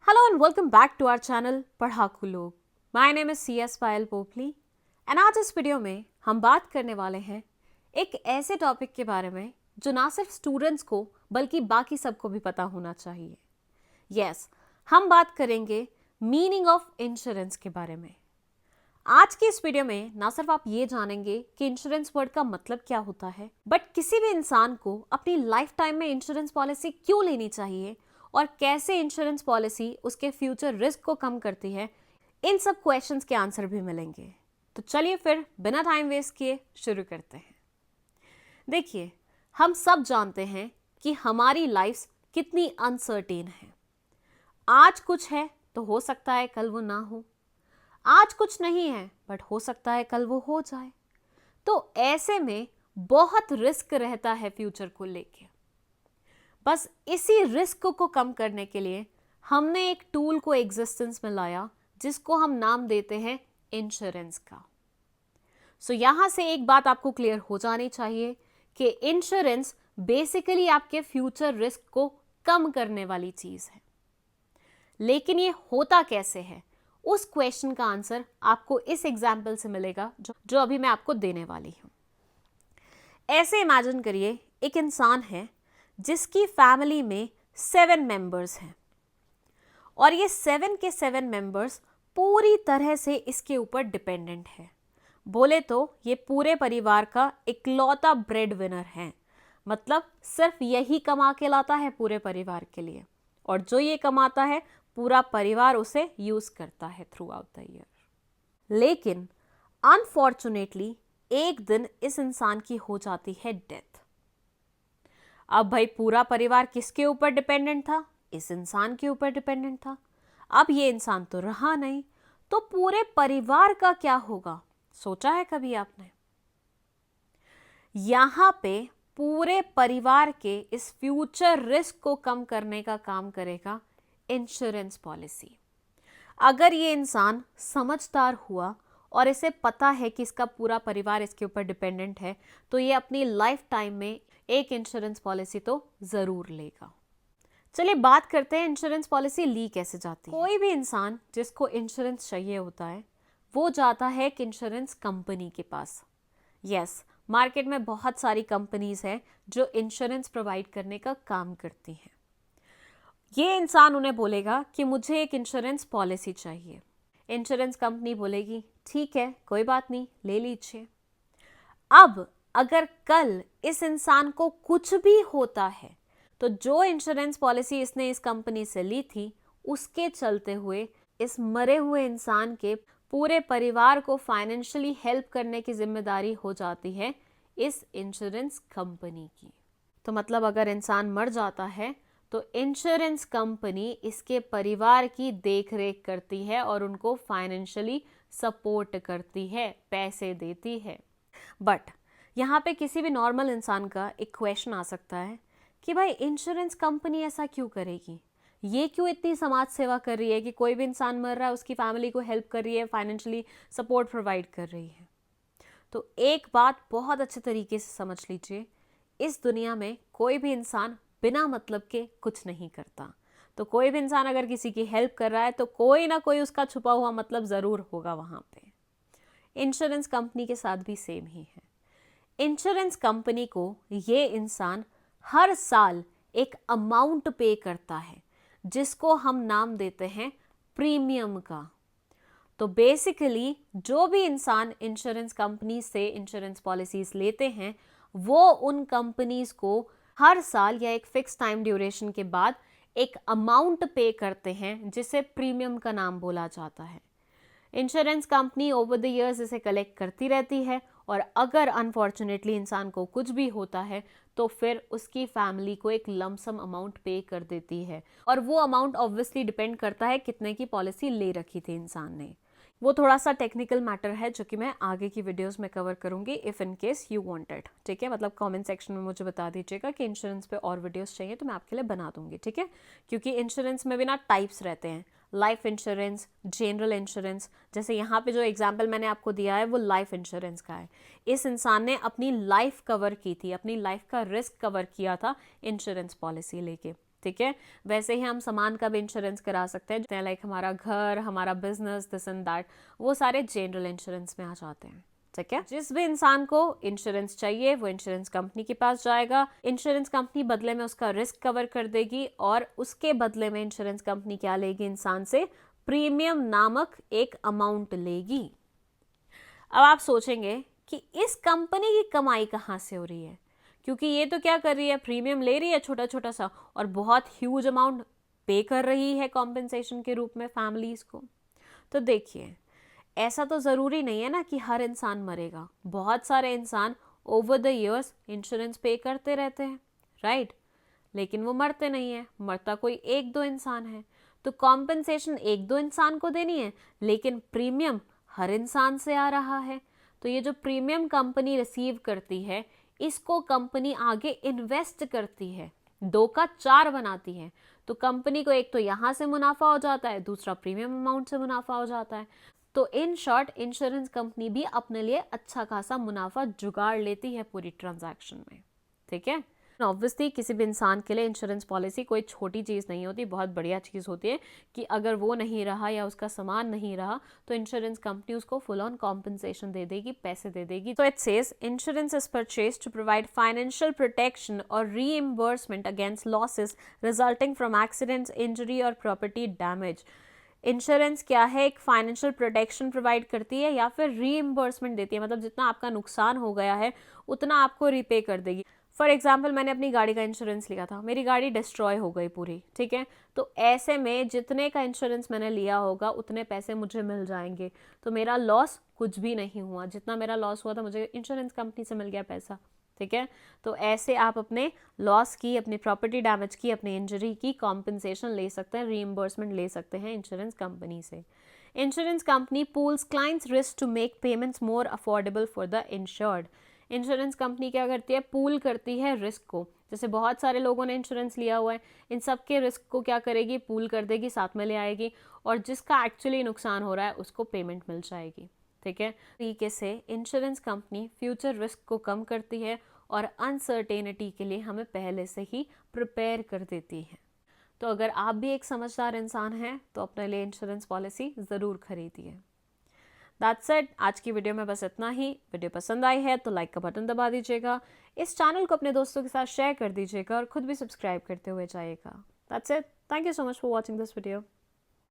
Hello and welcome back to our channel पढ़ाकू लोग। My name is CS Payal Popli and आज इस video में हम बात करने वाले हैं एक ऐसे टॉपिक के बारे में जो ना सिर्फ स्टूडेंट्स को बल्कि बाकी सबको भी पता होना चाहिए। Yes, हम बात करेंगे मीनिंग ऑफ इंश्योरेंस के बारे में। आज की इस वीडियो में ना सिर्फ आप ये जानेंगे कि इंश्योरेंस वर्ड का मतलब क्या होता है, बट किसी भी इंसान को अपनी लाइफ टाइम में इंश्योरेंस पॉलिसी क्यों लेनी चाहिए और कैसे इंश्योरेंस पॉलिसी उसके फ्यूचर रिस्क को कम करती है, इन सब क्वेश्चंस के आंसर भी मिलेंगे। तो चलिए फिर बिना टाइम वेस्ट किए शुरू करते हैं। देखिए, हम सब जानते हैं कि हमारी लाइफ कितनी अनसर्टेन है। आज कुछ है तो हो सकता है कल वो ना हो, आज कुछ नहीं है बट हो सकता है कल वो हो जाए। तो ऐसे में बहुत रिस्क रहता है फ्यूचर को लेके। बस इसी रिस्क को कम करने के लिए हमने एक टूल को एग्जिस्टेंस में लाया जिसको हम नाम देते हैं इंश्योरेंस का। सो यहां से एक बात आपको क्लियर हो जानी चाहिए कि इंश्योरेंस बेसिकली आपके फ्यूचर रिस्क को कम करने वाली चीज है। लेकिन ये होता कैसे है, उस क्वेश्चन का आंसर आपको इस एग्जाम्पल से मिलेगा जो अभी मैं आपको देने वाली हूं। ऐसे इमेजिन करिए, एक इंसान है जिसकी फैमिली में 7 मेंबर्स हैं और ये 7 के 7 मेंबर्स पूरी तरह से इसके ऊपर डिपेंडेंट है। बोले तो ये पूरे परिवार का इकलौता ब्रेड विनर है, मतलब सिर्फ यही कमा के लाता है पूरे परिवार के लिए, और जो ये कमाता है पूरा परिवार उसे यूज करता है थ्रू आउट द ईयर। लेकिन अनफॉर्चुनेटली एक दिन इस इंसान की हो जाती है डेथ। अब भाई पूरा परिवार किसके ऊपर डिपेंडेंट था? इस इंसान के ऊपर डिपेंडेंट था। अब ये इंसान तो रहा नहीं, तो पूरे परिवार का क्या होगा, सोचा है कभी आपने? यहां पे पूरे परिवार के इस फ्यूचर रिस्क को कम करने का काम करेगा इंश्योरेंस पॉलिसी। अगर ये इंसान समझदार हुआ और इसे पता है कि इसका पूरा परिवार इसके ऊपर डिपेंडेंट है, तो ये अपनी लाइफ टाइम में एक इंश्योरेंस पॉलिसी तो जरूर लेगा। चलिए बात करते हैं इंश्योरेंस पॉलिसी ली कैसे जाती है। कोई भी इंसान जिसको इंश्योरेंस चाहिए होता है वो जाता है एक इंश्योरेंस कंपनी के पास। यस, मार्केट में बहुत सारी कंपनीज हैं जो इंश्योरेंस प्रोवाइड करने का काम करती हैं। ये इंसान उन्हें बोलेगा कि मुझे एक इंश्योरेंस पॉलिसी चाहिए। इंश्योरेंस कंपनी बोलेगी ठीक है, कोई बात नहीं, ले लीजिए। अब अगर कल इस इंसान को कुछ भी होता है तो जो इंश्योरेंस पॉलिसी इसने इस कंपनी से ली थी उसके चलते हुए इस मरे हुए इंसान के पूरे परिवार को फाइनेंशियली हेल्प करने की जिम्मेदारी हो जाती है इस इंश्योरेंस कंपनी की। तो मतलब अगर इंसान मर जाता है तो इंश्योरेंस कंपनी इसके परिवार की देखरेख करती है और उनको फाइनेंशियली सपोर्ट करती है, पैसे देती है। बट यहाँ पे किसी भी नॉर्मल इंसान का एक क्वेश्चन आ सकता है कि भाई इंश्योरेंस कंपनी ऐसा क्यों करेगी, ये क्यों इतनी समाज सेवा कर रही है कि कोई भी इंसान मर रहा है उसकी फैमिली को हेल्प कर रही है, फाइनेंशियली सपोर्ट प्रोवाइड कर रही है। तो एक बात बहुत अच्छे तरीके से समझ लीजिए, इस दुनिया में कोई भी इंसान बिना मतलब के कुछ नहीं करता। तो कोई भी इंसान अगर किसी की हेल्प कर रहा है तो कोई ना कोई उसका छुपा हुआ मतलब ज़रूर होगा वहाँ पे। इंश्योरेंस कंपनी के साथ भी सेम ही है। इंश्योरेंस कंपनी को ये इंसान हर साल एक अमाउंट पे करता है जिसको हम नाम देते हैं प्रीमियम का। तो बेसिकली जो भी इंसान इंश्योरेंस कंपनी से इंश्योरेंस पॉलिसीज लेते हैं वो उन कंपनीज को हर साल या एक फिक्स टाइम ड्यूरेशन के बाद एक अमाउंट पे करते हैं जिसे प्रीमियम का नाम बोला जाता है। Insurance company over the years इसे कलेक्ट करती रहती है और अगर अनफॉर्चुनेटली इंसान को कुछ भी होता है तो फिर उसकी फैमिली को एक लमसम अमाउंट पे कर देती है, और वो अमाउंट ऑब्वियसली डिपेंड करता है कितने की पॉलिसी ले रखी थी इंसान ने। वो थोड़ा सा टेक्निकल मैटर है जो कि मैं आगे की वीडियोस में कवर करूंगी if in case you wanted. ठीक है, मतलब कमेंट सेक्शन में मुझे बता दीजिएगा कि इंश्योरेंस पे और वीडियोस चाहिए तो मैं आपके लिए बना दूंगी। ठीक है, क्योंकि इंश्योरेंस में भी ना टाइप्स रहते हैं, लाइफ इंश्योरेंस, जनरल इंश्योरेंस। जैसे यहाँ पे जो एग्जाम्पल मैंने आपको दिया है वो लाइफ इंश्योरेंस का है। इस इंसान ने अपनी लाइफ कवर की थी, अपनी लाइफ का रिस्क कवर किया था इंश्योरेंस पॉलिसी लेके। ठीक है। वैसे ही हम सामान का भी इंश्योरेंस करा सकते हैं, लाइक हमारा घर, हमारा बिजनेस, दिस एंड दैट, वो सारे जनरल इंश्योरेंस में आ जाते हैं। ठीक है। जिस भी इंसान को इंश्योरेंस चाहिए वो इंश्योरेंस कंपनी के पास जाएगा, इंश्योरेंस कंपनी बदले में उसका रिस्क कवर कर देगी और उसके बदले में इंश्योरेंस कंपनी क्या लेगी, इंसान से प्रीमियम नामक एक अमाउंट लेगी। अब आप सोचेंगे कि इस कंपनी की कमाई कहाँ से हो रही है, क्योंकि ये तो क्या कर रही है, प्रीमियम ले रही है छोटा छोटा सा और बहुत ह्यूज अमाउंट पे कर रही है कॉम्पेंसेशन के रूप में फैमिलीज को। तो देखिए, ऐसा तो ज़रूरी नहीं है ना कि हर इंसान मरेगा, बहुत सारे इंसान ओवर द ईयर्स इंश्योरेंस पे करते रहते हैं, राइट, लेकिन वो मरते नहीं है, मरता कोई एक दो इंसान है। तो कॉम्पेंसेशन एक दो इंसान को देनी है, लेकिन प्रीमियम हर इंसान से आ रहा है। तो ये जो प्रीमियम कंपनी रिसीव करती है, इसको कंपनी आगे इन्वेस्ट करती है, 2 का 4 बनाती है। तो कंपनी को एक तो यहाँ से मुनाफा हो जाता है, दूसरा प्रीमियम अमाउंट से मुनाफा हो जाता है। तो इन शॉर्ट इंश्योरेंस कंपनी भी अपने लिए अच्छा खासा मुनाफा जुगाड़ लेती है पूरी ट्रांजैक्शन में। ठीक है। ऑब्वियसली किसी भी इंसान के लिए इंश्योरेंस पॉलिसी कोई छोटी चीज़ नहीं होती, बहुत बढ़िया चीज़ होती है कि अगर वो नहीं रहा या उसका सामान नहीं रहा तो इंश्योरेंस कंपनी उसको फुल ऑन कॉम्पनसेशन दे देगी, पैसे दे देगी। तो it says insurance is purchased to provide financial protection और reimbursement against losses resulting from accidents, injury और प्रॉपर्टी डैमेज। इंश्योरेंस क्या है, एक फाइनेंशियल प्रोटेक्शन प्रोवाइड करती है या फिर रीइंबर्समेंट देती है, मतलब जितना आपका नुकसान हो गया है उतना आपको रिपे कर देगी। फॉर एग्जाम्पल, मैंने अपनी गाड़ी का इंश्योरेंस लिया था, मेरी गाड़ी डिस्ट्रॉय हो गई पूरी, ठीक है, तो ऐसे में जितने का इंश्योरेंस मैंने लिया होगा उतने पैसे मुझे मिल जाएंगे। तो मेरा लॉस कुछ भी नहीं हुआ, जितना मेरा लॉस हुआ था मुझे इंश्योरेंस कंपनी से मिल गया पैसा। ठीक है। तो ऐसे आप अपने लॉस की, अपनी प्रॉपर्टी डैमेज की, अपनी इंजरी की कॉम्पनसेशन ले सकते हैं, रीइंबर्समेंट ले सकते हैं इंश्योरेंस कंपनी से। Insurance company pools clients risk to make payments more affordable for the insured. Insurance company क्या करती है, पूल करती है रिस्क को। जैसे बहुत सारे लोगों ने इंश्योरेंस लिया हुआ है, इन सब के रिस्क को क्या करेगी, पूल कर देगी, साथ में ले आएगी और जिसका एक्चुअली नुकसान हो रहा है उसको पेमेंट मिल जाएगी। ठीक है। तरीके से इंश्योरेंस कंपनी फ्यूचर रिस्क को कम करती है और अनसर्टेनिटी के लिए हमें पहले से ही प्रिपेयर कर देती है। तो अगर आप भी एक समझदार इंसान हैं तो अपने लिए इंश्योरेंस पॉलिसी ज़रूर खरीदिए। दैट्स इट, आज की वीडियो में बस इतना ही। वीडियो पसंद आई है तो लाइक का बटन दबा दीजिएगा, इस चैनल को अपने दोस्तों के साथ शेयर कर दीजिएगा और खुद भी सब्सक्राइब करते हुए जाइएगा। That's it, thank you so much for watching this video.